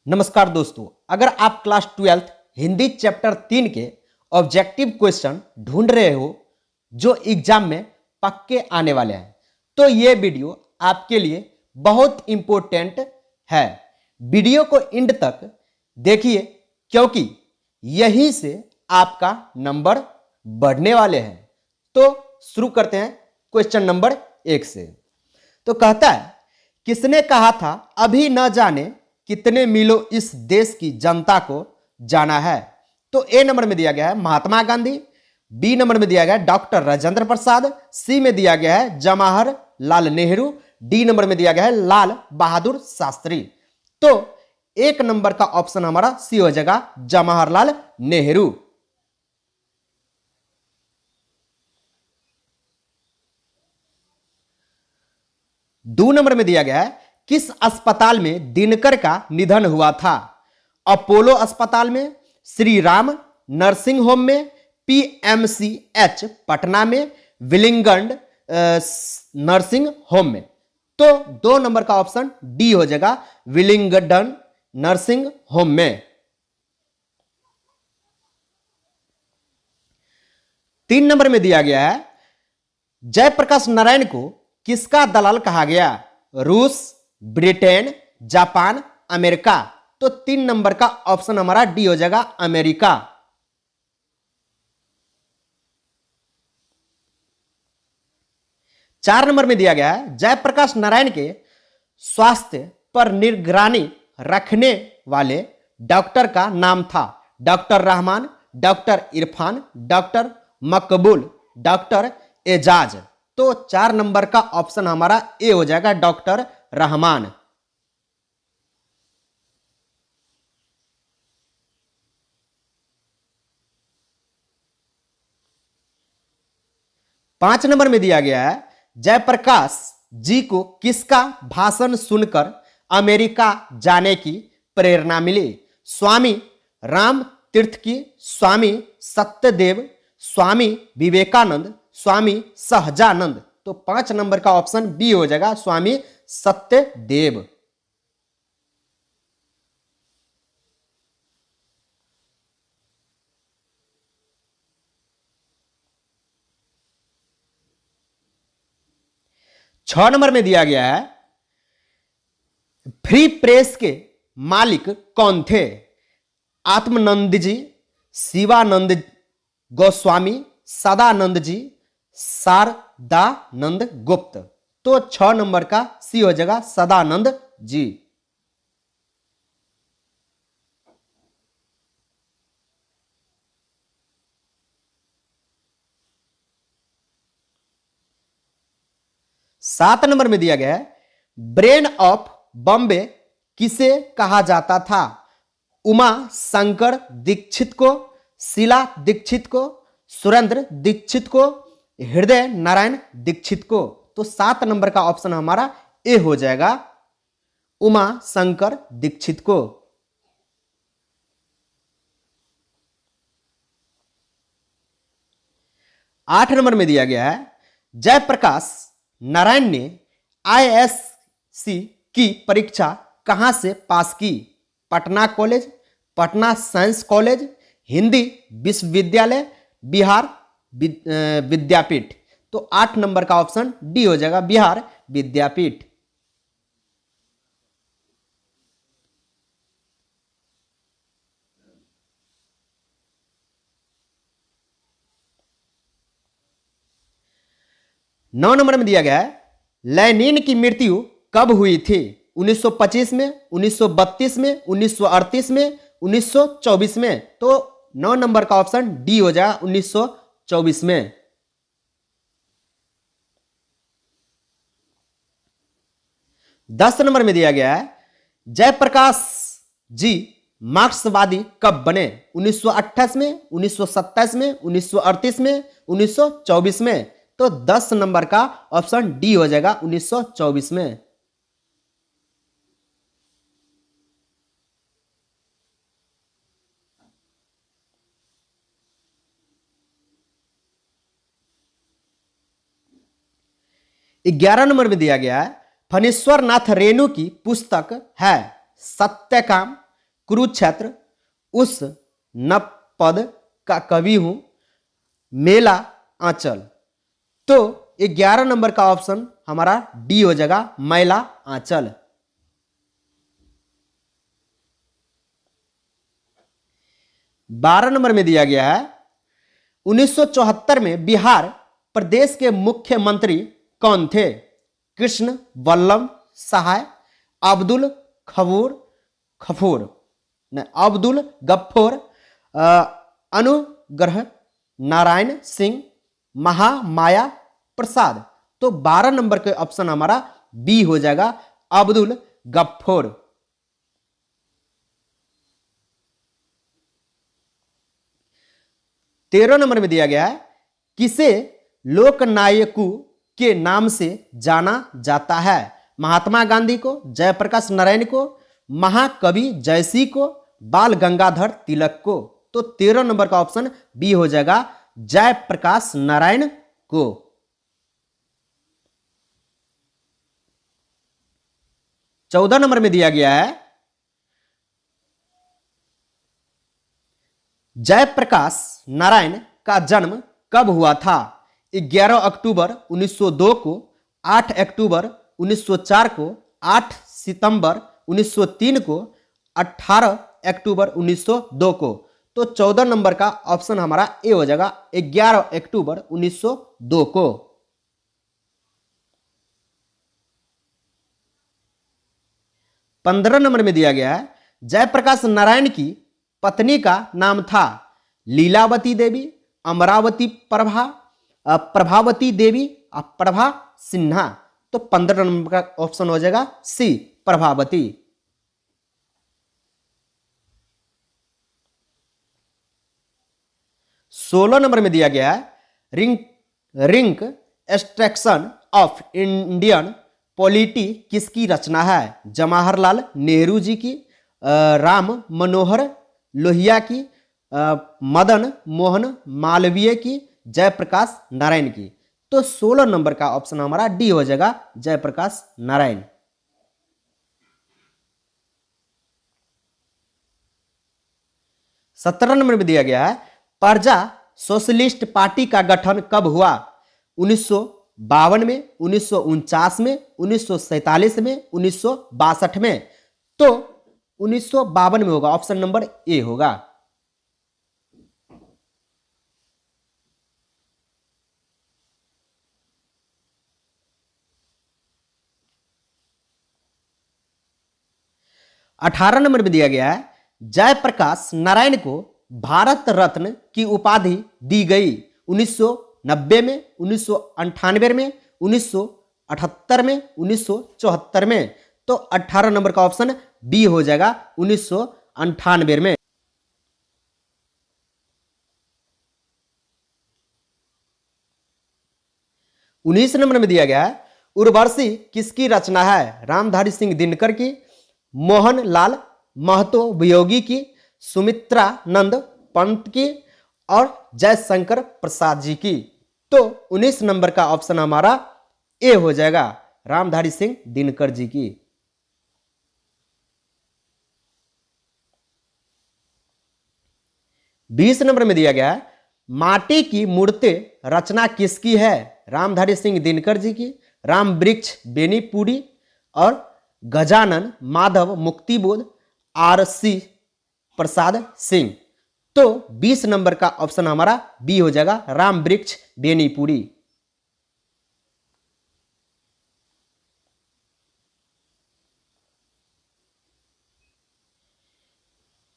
नमस्कार दोस्तों, अगर आप क्लास 12 हिंदी चैप्टर 3 के ऑब्जेक्टिव क्वेश्चन ढूंढ रहे हो जो एग्जाम में पक्के आने वाले हैं तो ये वीडियो आपके लिए बहुत इंपॉर्टेंट है। वीडियो को एंड तक देखिए क्योंकि यहीं से आपका नंबर बढ़ने वाले हैं। तो शुरू करते हैं क्वेश्चन नंबर 1 से। तो कहता है, किसने कहा था अभी न जाने कितने मीलों इस देश की जनता को जाना है। तो ए नंबर में दिया गया है महात्मा गांधी, बी नंबर में दिया गया है डॉक्टर राजेंद्र प्रसाद, सी में दिया गया है जवाहरलाल नेहरू, डी नंबर में दिया गया है लाल बहादुर शास्त्री। तो एक नंबर का ऑप्शन हमारा सी हो जाएगा जवाहरलाल नेहरू। दो नंबर में दिया गया है किस अस्पताल में दिनकर का निधन हुआ था। अपोलो अस्पताल में, श्री राम नर्सिंग होम में, पीएमसीएच पटना में, विलिंगडन नर्सिंग होम में। तो 2 नंबर का ऑप्शन डी हो जाएगा विलिंगडन नर्सिंग होम में। 3 नंबर में दिया गया है जयप्रकाश नारायण को किसका दलाल कहा गया। रूस, ब्रिटेन, जापान, अमेरिका। तो 3 नंबर का ऑप्शन हमारा डी हो जाएगा अमेरिका। चार नंबर में दिया गया है जयप्रकाश नारायण के स्वास्थ्य पर निगरानी रखने वाले डॉक्टर का नाम था। Doctor Rahman, doctor Irfan, doctor मकबूल, डॉक्टर एजाज। तो 4 नंबर का ऑप्शन हमारा ए हो जाएगा डॉक्टर रहमान। पांच नंबर में दिया गया है जयप्रकाश जी को किसका भाषण सुनकर अमेरिका जाने की प्रेरणा मिली। स्वामी राम तीर्थ की, स्वामी सत्यदेव, स्वामी विवेकानंद, स्वामी सहजानंद। तो 5 नंबर का ऑप्शन बी हो जाएगा स्वामी सत्यदेव। छह नंबर में दिया गया है फ्री प्रेस के मालिक कौन थे। आत्मानंद जी, शिवानंद गोस्वामी, सदानंद जी, शारदानंद गुप्त। तो 6 नंबर का सी हो जाएगा सदानंद जी। सात नंबर में दिया गया है ब्रेन ऑफ बॉम्बे किसे कहा जाता था। उमा शंकर दीक्षित को, शीला दीक्षित को, सुरेंद्र दीक्षित को, हृदय नारायण दीक्षित को। तो 7 नंबर का ऑप्शन हमारा ए हो जाएगा उमा शंकर दीक्षित को। 8 नंबर में दिया गया है जयप्रकाश नारायण ने आईएससी की परीक्षा कहां से पास की। Patna college, Patna science college, Hindi विश्वविद्यालय, बिहार विद्यापीठ। तो 8 नंबर का ऑप्शन डी हो जाएगा बिहार विद्यापीठ। नौ नंबर में दिया गया है लेनिन की मृत्यु कब हुई थी। 1925 में, 1932 में, 1938 में, 1924 में। तो 9 नंबर का ऑप्शन डी हो जाएगा 1924 में। दस नंबर में दिया गया है जयप्रकाश जी मार्क्सवादी कब बने। 1928 में, 1927 में, 1938 में, 1924 में। तो 10 नंबर का ऑप्शन डी हो जाएगा 1924 में। ग्यारह नंबर में दिया गया है फणीश्वर नाथ रेणु की पुस्तक है सत्यकाम, कुरुक्षेत्र, उस नपद का कवि हूं, मेला आंचल। तो 11 नंबर का ऑप्शन हमारा डी हो जाएगा, मैला आंचल। 12 नंबर में दिया गया है 1974 में बिहार प्रदेश के मुख्यमंत्री कौन थे? कृष्ण वल्लभ सहाय, अब्दुल अब्दुल गफ्फोर, अनुग्रह नारायण सिंह, महामाया प्रसाद। तो 12 नंबर के ऑप्शन हमारा बी हो जाएगा, अब्दुल गफ्फोर। 13 नंबर में दिया गया है किसे लोकनायकू के नाम से जाना जाता है? महात्मा गांधी को, जयप्रकाश नारायण को, महाकवि जयसिंह को, बाल गंगाधर तिलक को। तो 13 नंबर का ऑप्शन बी हो जाएगा, जयप्रकाश नारायण को। 14 नंबर में दिया गया है जयप्रकाश नारायण का जन्म कब हुआ था? 11 अक्टूबर 1902 को, 8 अक्टूबर 1904 को, 8 सितंबर 1903 को, 18 अक्टूबर 1902 को। तो 14 नंबर का ऑप्शन हमारा ए हो जाएगा, 11 अक्टूबर 1902 को। 15 नंबर में दिया गया है जयप्रकाश नारायण की पत्नी का नाम था लीलावती देवी, अमरावती प्रभा, प्रभावती देवी, प्रभा सिन्हा। तो 15 नंबर का ऑप्शन हो जाएगा सी, प्रभावती। 16 नंबर में दिया गया है rink extraction of Indian polity किसकी रचना है? जवाहरलाल नेहरू जी की, राम मनोहर लोहिया की, मदन मोहन मालवीय की, जयप्रकाश नारायण की। तो 16 नंबर का ऑप्शन हमारा डी हो जाएगा, जयप्रकाश नारायण। 17 नंबर में दिया गया है प्रजा सोशलिस्ट पार्टी का गठन कब हुआ? 1952 में, 1949 में, 1947 में, 1962 में। तो 1952 में होगा, ऑप्शन नंबर ए होगा। अठारह नंबर में दिया गया है जयप्रकाश नारायण को भारत रत्न की उपाधि दी गई 1990 में, 1998 में, 1978 में, 1974 में। तो 18 नंबर का ऑप्शन बी हो जाएगा, 1998 में। उन्नीस नंबर में दिया गया है उर्वशी किसकी रचना है? रामधारी सिंह दिनकर की, मोहनलाल महतो वियोगी की, सुमित्रा नंद पंत की और जयशंकर प्रसाद जी की। तो 19 नंबर का ऑप्शन हमारा ए हो जाएगा, रामधारी सिंह दिनकर जी की। 20 नंबर में दिया गया है माटी की मूर्ति रचना किसकी है? रामधारी सिंह दिनकर जी की, राम वृक्ष बेनीपुरी और गजानन माधव मुक्तिबोध, आर.सी. प्रसाद सिंह। तो 20 नंबर का ऑप्शन हमारा बी हो जाएगा, राम वृक्ष बेनीपुरी।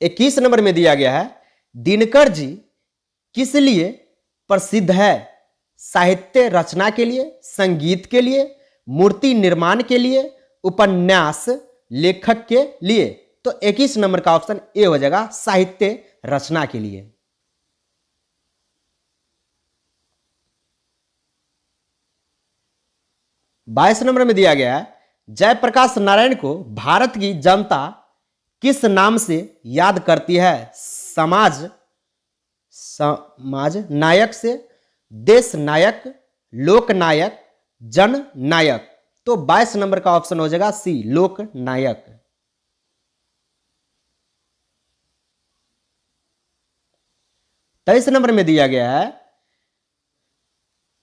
21 नंबर में दिया गया है दिनकर जी किस लिए प्रसिद्ध है? साहित्य रचना के लिए, संगीत के लिए, मूर्ति निर्माण के लिए, उपन्यास लेखक के लिए। तो 21 नंबर का ऑप्शन ए हो जाएगा, साहित्य रचना के लिए। 22 नंबर में दिया गया है जयप्रकाश नारायण को भारत की जनता किस नाम से याद करती है? समाज नायक से, देश नायक, लोक नायक, जन नायक। तो 22 नंबर का ऑप्शन हो जाएगा सी, लोक नायक। 23 नंबर में दिया गया है,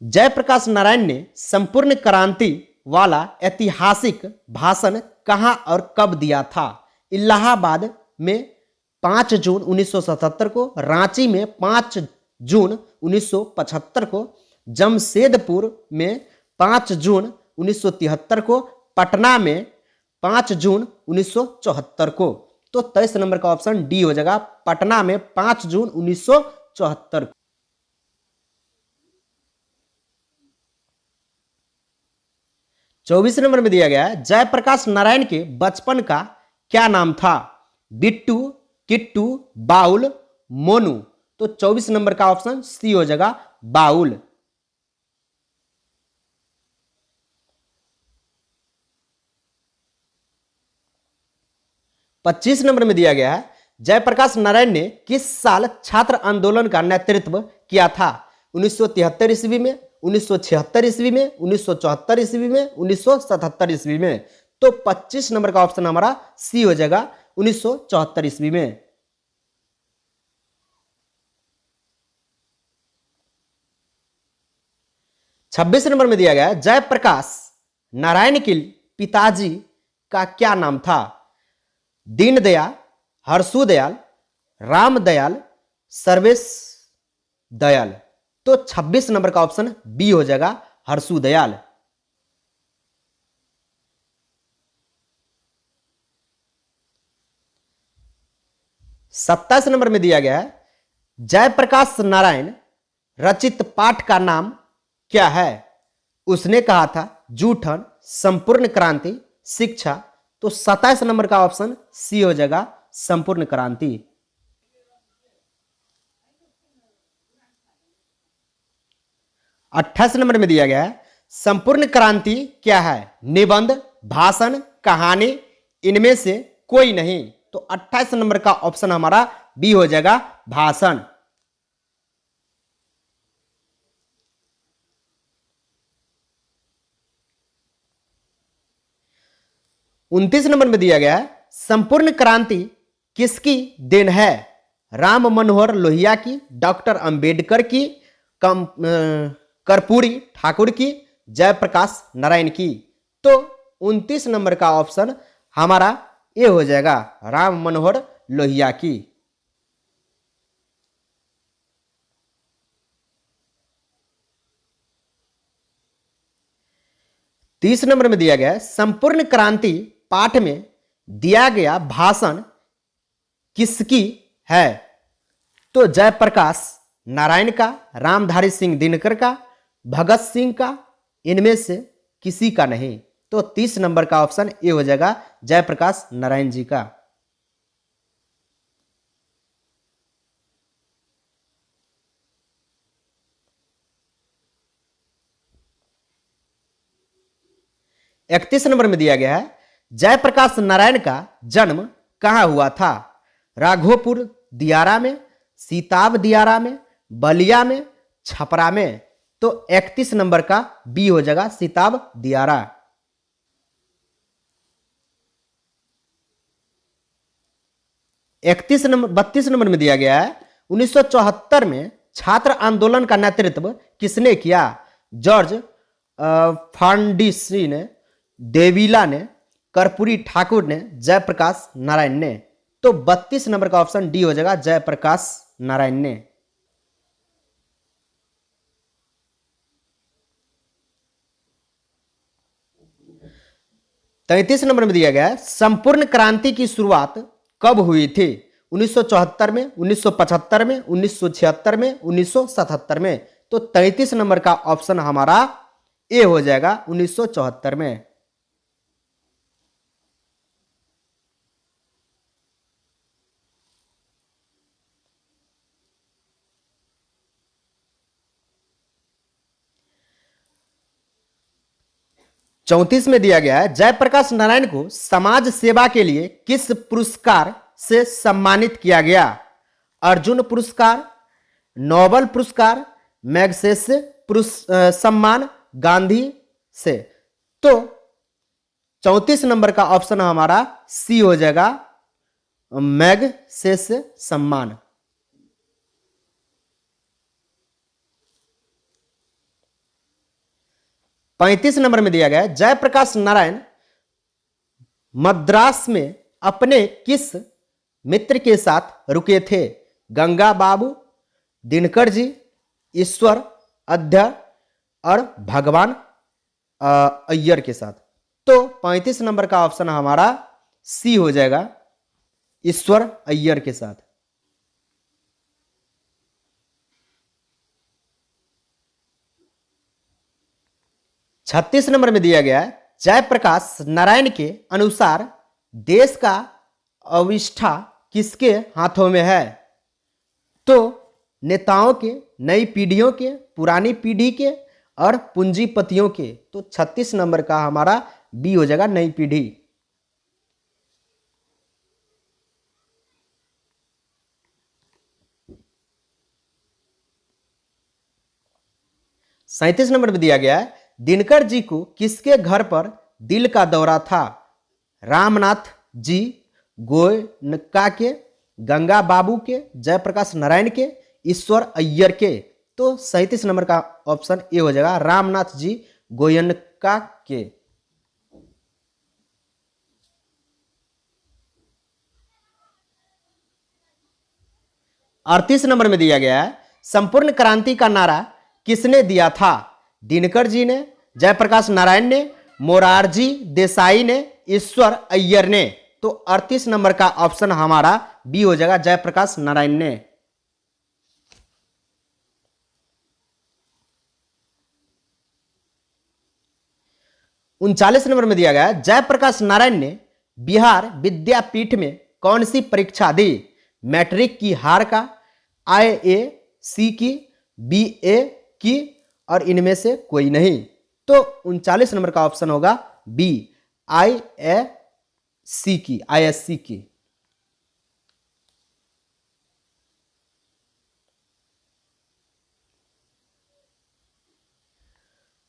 जयप्रकाश नारायण ने संपूर्ण क्रांति वाला ऐतिहासिक भाषण कहां और कब दिया था? इलाहाबाद में 5 जून 1977 को, रांची में 5 जून 1975 को, जमशेदपुर में 5 जून 1973 को, पटना में 5 जून 1974 को। तो 23 नंबर का ऑप्शन डी हो जाएगा, पटना में 5 जून 1974 को। 24 नंबर में दिया गया है, जयप्रकाश नारायण के बचपन का क्या नाम था? बिट्टू, किट्टू, बाउल, मोनू। तो 24 नंबर का ऑप्शन सी हो जाएगा, बाउल। पच्चीस नंबर में दिया गया है, जयप्रकाश नारायण ने किस साल छात्र आंदोलन का नेतृत्व किया था? 1973 ईस्वी में, 1976 ईस्वी में, 1974 ईस्वी में, 1977 ईस्वी में। तो 25 नंबर का ऑप्शन हमारा सी हो जाएगा, 1974 ईस्वी में। छब्बीस नंबर में दिया गया है, जयप्रकाश नारायण के पिताजी का क्या नाम था? दीनदयाल, हर्षुदयाल, रामदयाल, सर्वेश दयाल। तो 26 नंबर का ऑप्शन बी हो जाएगा, हर्षुदयाल। सत्ताईस नंबर में दिया गया है, जयप्रकाश नारायण रचित पाठ का नाम क्या है? उसने कहा था, जूठन, संपूर्ण क्रांति, शिक्षा। तो 27 नंबर का ऑप्शन सी हो जाएगा, संपूर्ण क्रांति। 28 नंबर में दिया गया है, संपूर्ण क्रांति क्या है? निबंध, भाषण, कहानी, इनमें से कोई नहीं। तो 28 नंबर का ऑप्शन हमारा बी हो जाएगा, भाषण। उनतीस नंबर में दिया गया है, संपूर्ण क्रांति किसकी देन है? राम मनोहर लोहिया की, डॉक्टर अंबेडकर की, कर्पूरी ठाकुर की, जयप्रकाश नारायण की। तो 29 नंबर का ऑप्शन हमारा ए हो जाएगा, राम मनोहर लोहिया की। तीस नंबर में दिया गया है, संपूर्ण क्रांति पाठ में दिया गया भाषण किसकी है? तो जयप्रकाश नारायण का, रामधारी सिंह दिनकर का, भगत सिंह का, इनमें से किसी का नहीं। तो 30 नंबर का ऑप्शन ए हो जाएगा, जयप्रकाश नारायण जी का। इकतीस नंबर में दिया गया है, जयप्रकाश नारायण का जन्म कहां हुआ था? राघोपुर दियारा में, सीताब दियारा में, बलिया में, छपरा में। तो 31 नंबर का बी हो जाएगा, सीताब दियारा। बत्तीस नंबर में दिया गया है, 1974 में छात्र आंदोलन का नेतृत्व किसने किया? जॉर्ज फर्नांडिस ने, देवीला ने, कर्पूरी ठाकुर ने, जयप्रकाश नारायण ने। तो 32 नंबर का ऑप्शन डी हो जाएगा, जयप्रकाश नारायण ने। तैतीस नंबर में दिया गया है, संपूर्ण क्रांति की शुरुआत कब हुई थी? 1974 में, 1975 में, 1976 में, 1977 में। तो 33 नंबर का ऑप्शन हमारा ए हो जाएगा, 1974 में। चौंतीस में दिया गया है, जयप्रकाश नारायण को समाज सेवा के लिए किस पुरस्कार से सम्मानित किया गया? अर्जुन पुरस्कार, नोबेल पुरस्कार, मैग्सेसे सम्मान, गांधी से। तो 34 नंबर का ऑप्शन हमारा सी हो जाएगा, मैग्सेसे सम्मान। 35 नंबर में दिया गया है, जयप्रकाश नारायण मद्रास में अपने किस मित्र के साथ रुके थे? गंगा बाबू, दिनकर जी, ईश्वर अध्यय और भगवान अय्यर के साथ। तो 35 नंबर का ऑप्शन हमारा सी हो जाएगा, ईश्वर अय्यर के साथ। छत्तीस नंबर में दिया गया है, जयप्रकाश नारायण के अनुसार देश का अविष्ठा किसके हाथों में है? तो नेताओं के, नई पीढ़ियों के, पुरानी पीढ़ी के और पूंजीपतियों के। तो 36 नंबर का हमारा बी हो जाएगा, नई पीढ़ी। सैंतीस नंबर में दिया गया है, दिनकर जी को किसके घर पर दिल का दौरा था? रामनाथ जी, गोयनका के, गंगा बाबू के, जयप्रकाश नारायण के, ईश्वर अय्यर के। तो 37 नंबर का ऑप्शन ए हो जाएगा, रामनाथ जी गोयनका के। अड़तीस नंबर में दिया गया है, संपूर्ण क्रांति का नारा किसने दिया था? दिनकर जी ने, जयप्रकाश नारायण ने, मोरारजी देसाई ने, ईश्वर अय्यर ने। तो 38 नंबर का ऑप्शन हमारा बी हो जाएगा, जयप्रकाश नारायण ने। उनचालीस नंबर में दिया गया है, जयप्रकाश नारायण ने बिहार विद्यापीठ में कौन सी परीक्षा दी? मैट्रिक की हार का, IAC की, BA की और इनमें से कोई नहीं। तो 39 नंबर का ऑप्शन होगा बी, ISC की।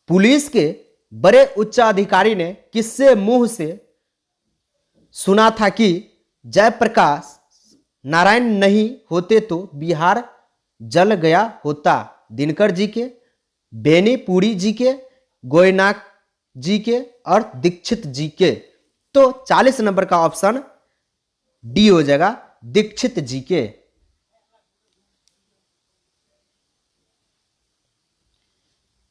पुलिस के बड़े उच्च अधिकारी ने किससे मुंह से सुना था कि जयप्रकाश नारायण नहीं होते तो बिहार जल गया होता? दिनकर जी के, बेनीपुरी जी के, गोयनाक जी के और दीक्षित जी के। तो 40 नंबर का ऑप्शन डी हो जाएगा, दीक्षित जी के।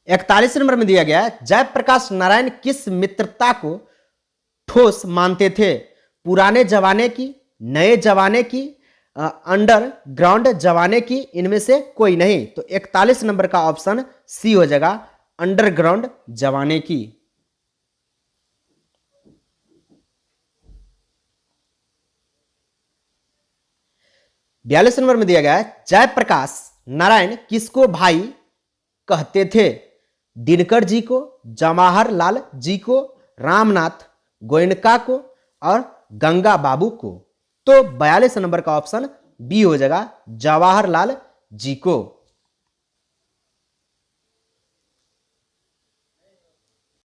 इकतालीस नंबर में दिया गया है, जयप्रकाश नारायण किस मित्रता को ठोस मानते थे? पुराने जमाने की, नए जमाने की, अंडरग्राउंड जमाने की, इनमें से कोई नहीं। तो 41 नंबर का ऑप्शन सी हो जाएगा, अंडरग्राउंड जमाने की। बयालीस नंबर में दिया गया है, जयप्रकाश नारायण किसको भाई कहते थे? दिनकर जी को, जवाहरलाल जी को, रामनाथ गोयनका को और गंगा बाबू को। तो 42 नंबर का ऑप्शन बी हो जाएगा, जवाहरलाल जी को।